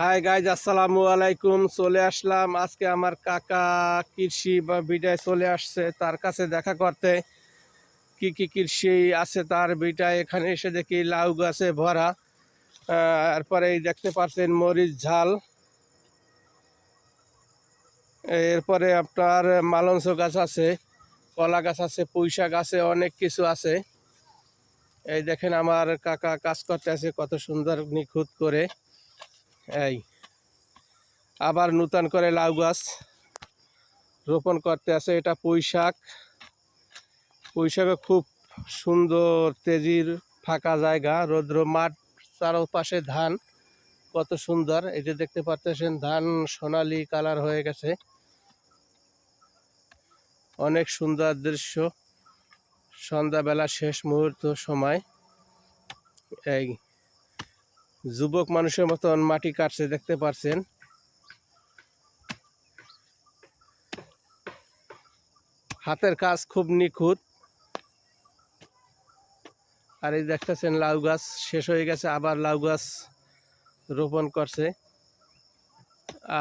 Hi guys, আসসালামু আলাইকুম। চলে আসলাম আজকে আমার কাকা কৃষি বা বিটায় চলে আসছে, তার কাছে দেখা করতে। কি কি কৃষি আছে তার বিটায়। এখানে এসে দেখি লাউ গাছে ভরা। এরপরে এই দেখতে পাচ্ছেন মরিচ ঝাল, এরপরে আপনার মালঞ্চ গাছ আছে, কলা গাছ আছে, পুঁইশাক আছে, অনেক কিছু আছে। এই দেখেন আমার কাকা কাজ করতে আছে কত সুন্দর নিখুঁত করে। এই আবার নূতন করে লাউ গাছ রোপণ করতে আছে। এটা পুঁইশাক, পুঁইশাকে খুব সুন্দর তেজির ফাঁকা জায়গা, রৌদ্র মাঠ, চারপাশে ধান, কত সুন্দর। এই যে দেখতে পাচ্ছেন ধান সোনালী কালার হয়ে গেছে, অনেক সুন্দর দৃশ্য। সন্ধ্যাবেলা শেষ মুহূর্ত সময়। এই যুবক মানুষের মতন মাটি কাটছে, দেখতে পাচ্ছেন। হাতের কাজ খুব নিখুঁত। আর এই দেখতেছেন লাউ গাছ শেষ হয়ে গেছে, আবার লাউ গাছ রোপণ করছে।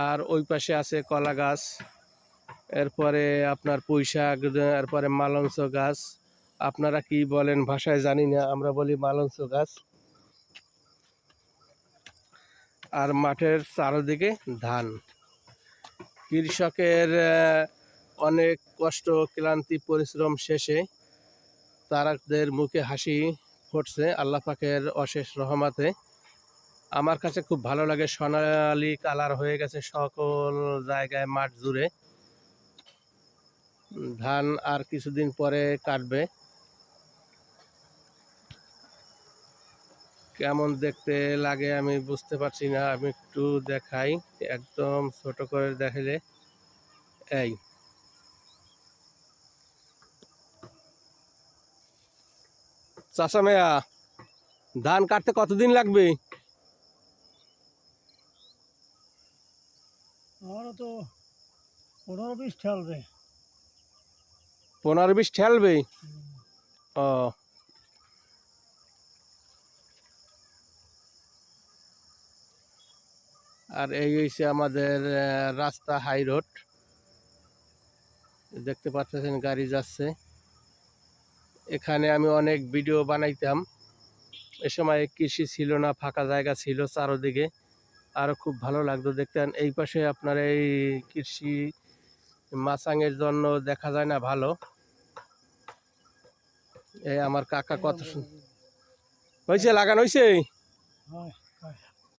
আর ওই পাশে আছে কলা গাছ, এরপরে আপনার পুঁইশাক, এরপরে মালঞ্চ গাছ। আপনারা কি বলেন ভাষায় জানি না, আমরা বলি মালঞ্চ গাছ। আর মাঠের চারদিকে ধান। কৃষকের অনেক কষ্ট, ক্লান্তি, পরিশ্রম শেষে তাদের মুখে হাসি ফুটছে আল্লাহ পাকের অশেষ রহমতে। আমার কাছে খুব ভালো লাগে, সোনালী কালার হয়ে গেছে সকল জায়গায়, মাঠ জুড়ে। ধান আর কিছুদিন পরে কাটবে। কেমন দেখতে লাগে আমি বুঝতে পারছি না, আমি একটু দেখাই, একদম ছোট করে দেখালে। এই চাচা মেয়া, ধান কাটতে কতদিন লাগবে? আমারও তো 15-20 ঠেলবে। 15-20 ঠেলবে? ও, আর এই হয়েছে আমাদের রাস্তা, হাই রোড। দেখতে পাচ্ছেন গাড়ি যাচ্ছে। এখানে আমি অনেক ভিডিও বানাইতাম, এ সময় কৃষি ছিল না, ফাঁকা জায়গা ছিল চারদিকে, আরো খুব ভালো লাগতো দেখতেন। এই পাশে আপনার এই কৃষি মাচাঙের জন্য দেখা যায় না ভালো। এই আমার কাকা কত হয়েছে, লাগানো হয়েছে।